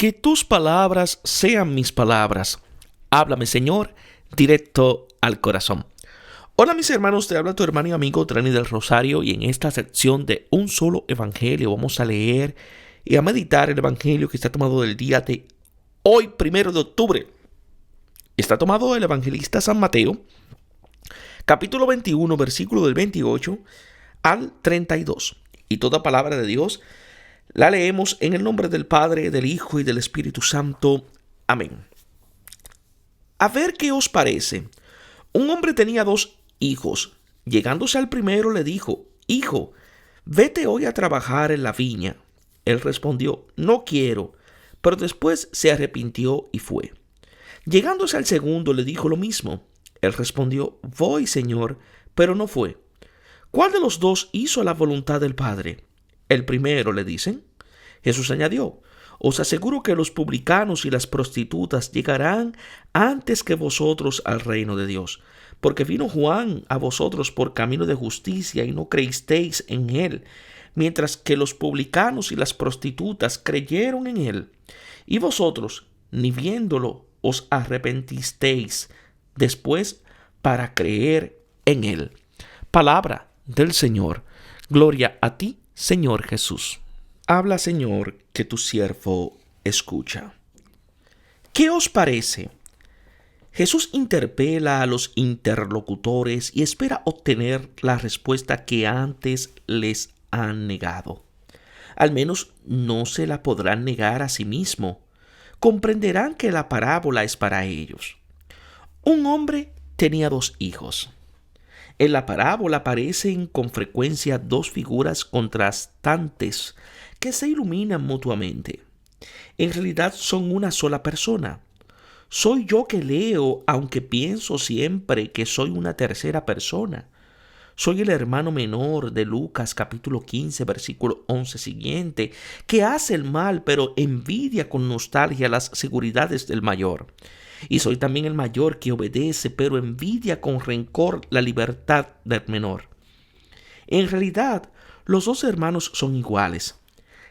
Que tus palabras sean mis palabras. Háblame, Señor, directo al corazón. Hola mis hermanos, te habla tu hermano y amigo Trani del Rosario, y en esta sección de un solo evangelio vamos a leer y a meditar el evangelio que está tomado del día de hoy, 1 de octubre. Está tomado del evangelista San Mateo, capítulo 21, versículo del 28 al 32. Y toda palabra de Dios la leemos en el nombre del Padre, del Hijo y del Espíritu Santo. Amén. A ver qué os parece. Un hombre tenía 2 hijos. Llegándose al primero le dijo: Hijo, vete hoy a trabajar en la viña. Él respondió: No quiero. Pero después se arrepintió y fue. Llegándose al segundo le dijo lo mismo. Él respondió: Voy, Señor, pero no fue. ¿Cuál de los 2 hizo la voluntad del Padre? El primero, le dicen. Jesús añadió: Os aseguro que los publicanos y las prostitutas llegarán antes que vosotros al reino de Dios, porque vino Juan a vosotros por camino de justicia y no creísteis en él, mientras que los publicanos y las prostitutas creyeron en él. Y vosotros, ni viéndolo, os arrepentisteis después para creer en él. Palabra del Señor. Gloria a ti, Señor Jesús. Habla, Señor, que tu siervo escucha. ¿Qué os parece? Jesús interpela a los interlocutores y espera obtener la respuesta que antes les han negado. Al menos no se la podrán negar a sí mismo. Comprenderán que la parábola es para ellos. Un hombre tenía 2 hijos. En la parábola aparecen con frecuencia 2 figuras contrastantes que se iluminan mutuamente. En realidad son una sola persona. Soy yo que leo, aunque pienso siempre que soy una tercera persona. Soy el hermano menor de Lucas capítulo 15, versículo 11 siguiente, que hace el mal pero envidia con nostalgia las seguridades del mayor. Y soy también el mayor que obedece pero envidia con rencor la libertad del menor. En realidad, los 2 hermanos son iguales.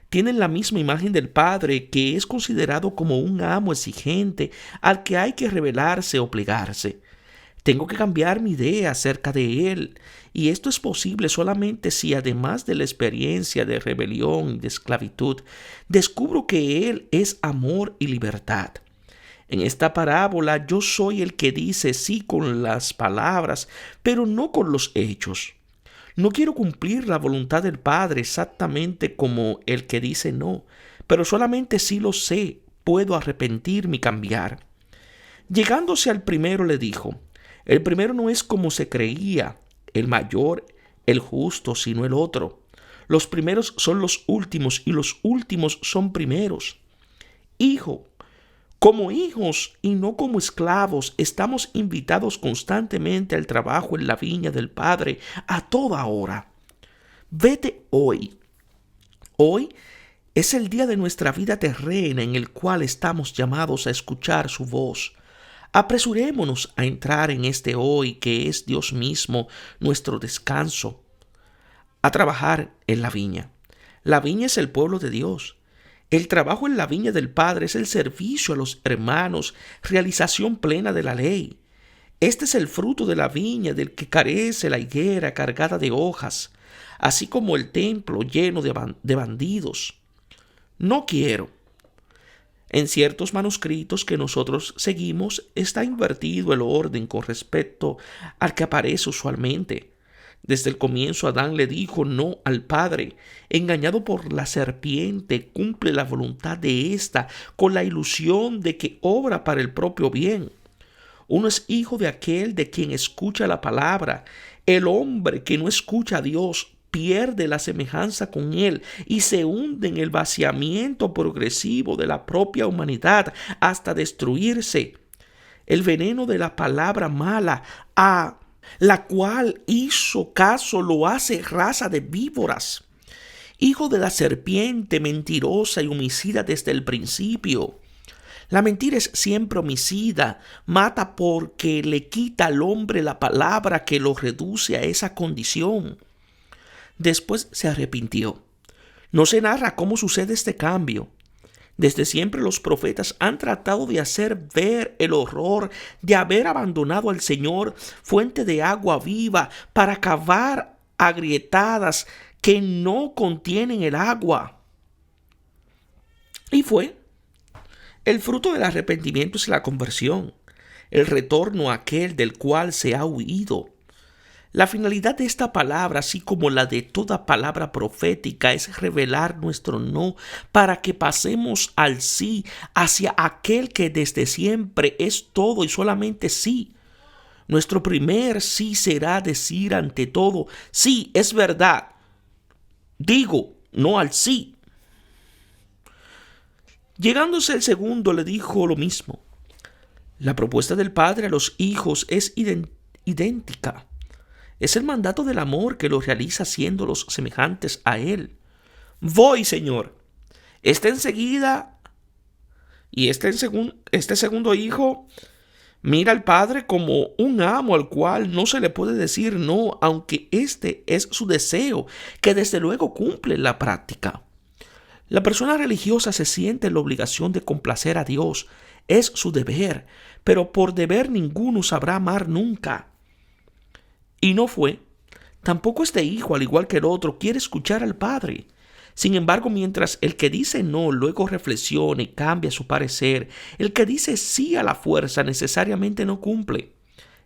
Tienen la misma imagen del padre, que es considerado como un amo exigente al que hay que rebelarse o plegarse. Tengo que cambiar mi idea acerca de él, y esto es posible solamente si, además de la experiencia de rebelión y de esclavitud, descubro que él es amor y libertad. En esta parábola yo soy el que dice sí con las palabras, pero no con los hechos. No quiero cumplir la voluntad del Padre exactamente como el que dice no, pero solamente si lo sé, puedo arrepentirme y cambiar. Llegándose al primero le dijo: El primero no es como se creía, el mayor, el justo, sino el otro. Los primeros son los últimos y los últimos son primeros. Hijo, como hijos y no como esclavos, estamos invitados constantemente al trabajo en la viña del Padre a toda hora. Vete hoy. Hoy es el día de nuestra vida terrena en el cual estamos llamados a escuchar su voz. Apresurémonos a entrar en este hoy que es Dios mismo, nuestro descanso, a trabajar en la viña. La viña es el pueblo de Dios. El trabajo en la viña del Padre es el servicio a los hermanos, realización plena de la ley. Este es el fruto de la viña del que carece la higuera cargada de hojas, así como el templo lleno de bandidos. No quiero. En ciertos manuscritos que nosotros seguimos está invertido el orden con respecto al que aparece usualmente. Desde el comienzo Adán le dijo no al Padre. Engañado por la serpiente, cumple la voluntad de ésta con la ilusión de que obra para el propio bien. Uno es hijo de aquel de quien escucha la palabra. El hombre que no escucha a Dios pierde la semejanza con él y se hunde en el vaciamiento progresivo de la propia humanidad hasta destruirse. El veneno de la palabra mala la cual hizo caso lo hace raza de víboras, hijo de la serpiente, mentirosa y homicida desde el principio. La mentira es siempre homicida, mata porque le quita al hombre la palabra que lo reduce a esa condición. Después se arrepintió. No se narra cómo sucede este cambio. Desde siempre los profetas han tratado de hacer ver el horror de haber abandonado al Señor, fuente de agua viva, para cavar agrietadas que no contienen el agua. Y fue el fruto del arrepentimiento es la conversión, el retorno a aquel del cual se ha huido. La finalidad de esta palabra, así como la de toda palabra profética, es revelar nuestro no para que pasemos al sí, hacia aquel que desde siempre es todo y solamente sí. Nuestro primer sí será decir ante todo, sí, es verdad. Digo, no al sí. Llegándose el segundo, le dijo lo mismo. La propuesta del Padre a los hijos es idéntica. Es el mandato del amor que los realiza haciéndolos semejantes a Él. Voy, Señor. Enseguida, y este segundo hijo mira al Padre como un amo al cual no se le puede decir no, aunque este es su deseo, que desde luego cumple en la práctica. La persona religiosa se siente en la obligación de complacer a Dios. Es su deber, pero por deber ninguno sabrá amar nunca. Y no fue. Tampoco este hijo, al igual que el otro, quiere escuchar al padre. Sin embargo, mientras el que dice no luego reflexiona y cambia su parecer, el que dice sí a la fuerza necesariamente no cumple.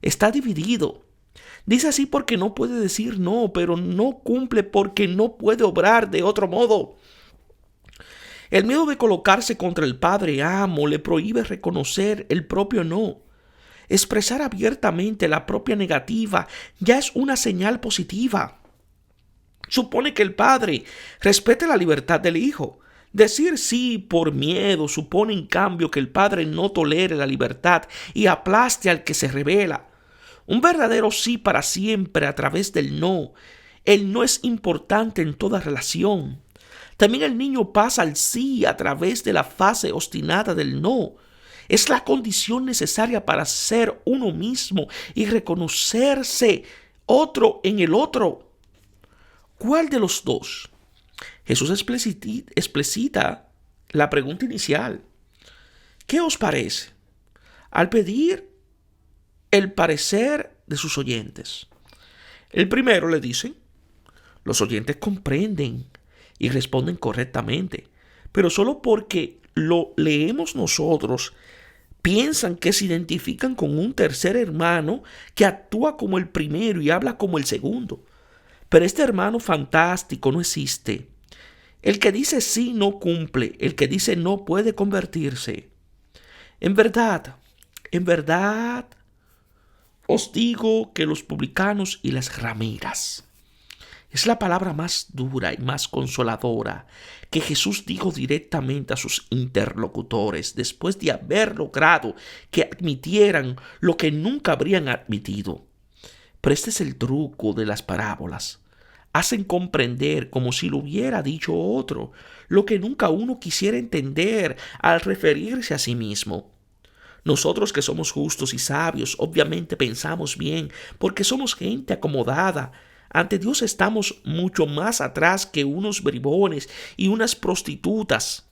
Está dividido. Dice así porque no puede decir no, pero no cumple porque no puede obrar de otro modo. El miedo de colocarse contra el padre amo le prohíbe reconocer el propio no. Expresar abiertamente la propia negativa ya es una señal positiva. Supone que el padre respete la libertad del hijo. Decir sí por miedo supone en cambio que el padre no tolere la libertad y aplaste al que se rebela. Un verdadero sí para siempre a través del no. El no es importante en toda relación. También el niño pasa al sí a través de la fase obstinada del no. Es la condición necesaria para ser uno mismo y reconocerse otro en el otro. ¿Cuál de los dos? Jesús explicita la pregunta inicial. ¿Qué os parece? Al pedir el parecer de sus oyentes. El primero le dice, los oyentes comprenden y responden correctamente, pero solo porque lo leemos nosotros, piensan que se identifican con un tercer hermano que actúa como el primero y habla como el segundo. Pero este hermano fantástico no existe. El que dice sí no cumple, el que dice no puede convertirse. En verdad, os digo que los publicanos y las rameras. Es la palabra más dura y más consoladora que Jesús dijo directamente a sus interlocutores después de haber logrado que admitieran lo que nunca habrían admitido. Pero este es el truco de las parábolas. Hacen comprender como si lo hubiera dicho otro, lo que nunca uno quisiera entender al referirse a sí mismo. Nosotros que somos justos y sabios, obviamente pensamos bien, porque somos gente acomodada. Ante Dios estamos mucho más atrás que unos bribones y unas prostitutas.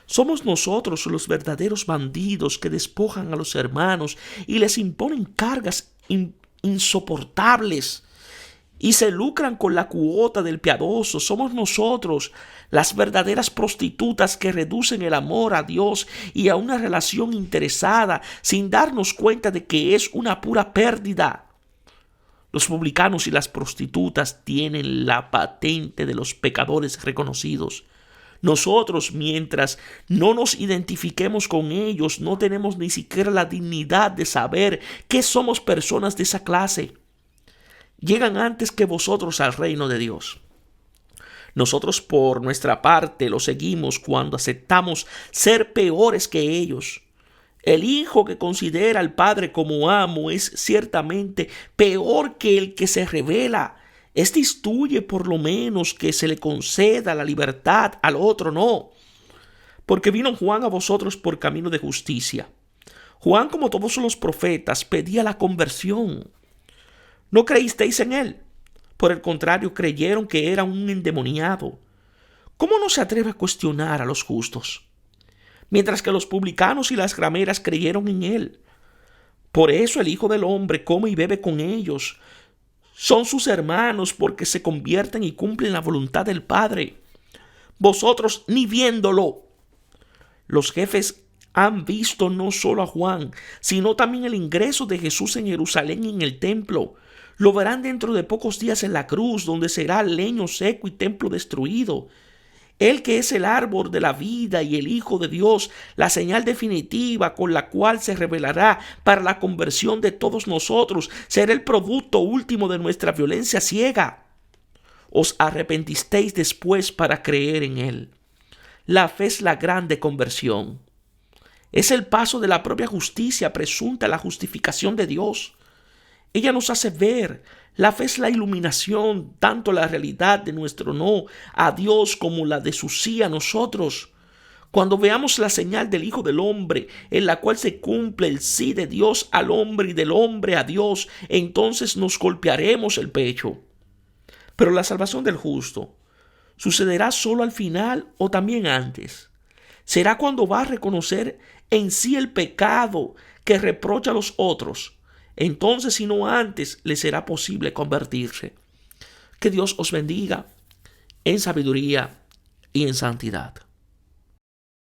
Somos nosotros los verdaderos bandidos que despojan a los hermanos y les imponen cargas insoportables y se lucran con la cuota del piadoso. Somos nosotros las verdaderas prostitutas que reducen el amor a Dios y a una relación interesada sin darnos cuenta de que es una pura pérdida. Los publicanos y las prostitutas tienen la patente de los pecadores reconocidos. Nosotros, mientras no nos identifiquemos con ellos, no tenemos ni siquiera la dignidad de saber que somos personas de esa clase. Llegan antes que vosotros al reino de Dios. Nosotros, por nuestra parte, los seguimos cuando aceptamos ser peores que ellos. El hijo que considera al padre como amo es ciertamente peor que el que se rebela. Este instruye por lo menos que se le conceda la libertad, al otro no. Porque vino Juan a vosotros por camino de justicia. Juan, como todos los profetas, pedía la conversión. No creísteis en él. Por el contrario, creyeron que era un endemoniado. ¿Cómo no se atreve a cuestionar a los justos? mientras que los publicanos y las rameras creyeron en él. Por eso el Hijo del Hombre come y bebe con ellos. Son sus hermanos porque se convierten y cumplen la voluntad del Padre. Vosotros ni viéndolo. Los jefes han visto no solo a Juan, sino también el ingreso de Jesús en Jerusalén y en el templo. Lo verán dentro de pocos días en la cruz, donde será leño seco y templo destruido. Él que es el árbol de la vida y el Hijo de Dios, la señal definitiva con la cual se revelará para la conversión de todos nosotros, será el producto último de nuestra violencia ciega. Os arrepentisteis después para creer en Él. La fe es la grande conversión. Es el paso de la propia justicia presunta a la justificación de Dios. Ella nos hace ver. La fe es la iluminación, tanto la realidad de nuestro no a Dios como la de su sí a nosotros. Cuando veamos la señal del Hijo del Hombre, en la cual se cumple el sí de Dios al hombre y del hombre a Dios, entonces nos golpearemos el pecho. Pero la salvación del justo sucederá solo al final o también antes. Será cuando va a reconocer en sí el pecado que reprocha a los otros. Entonces, si no antes, le será posible convertirse. Que Dios os bendiga en sabiduría y en santidad.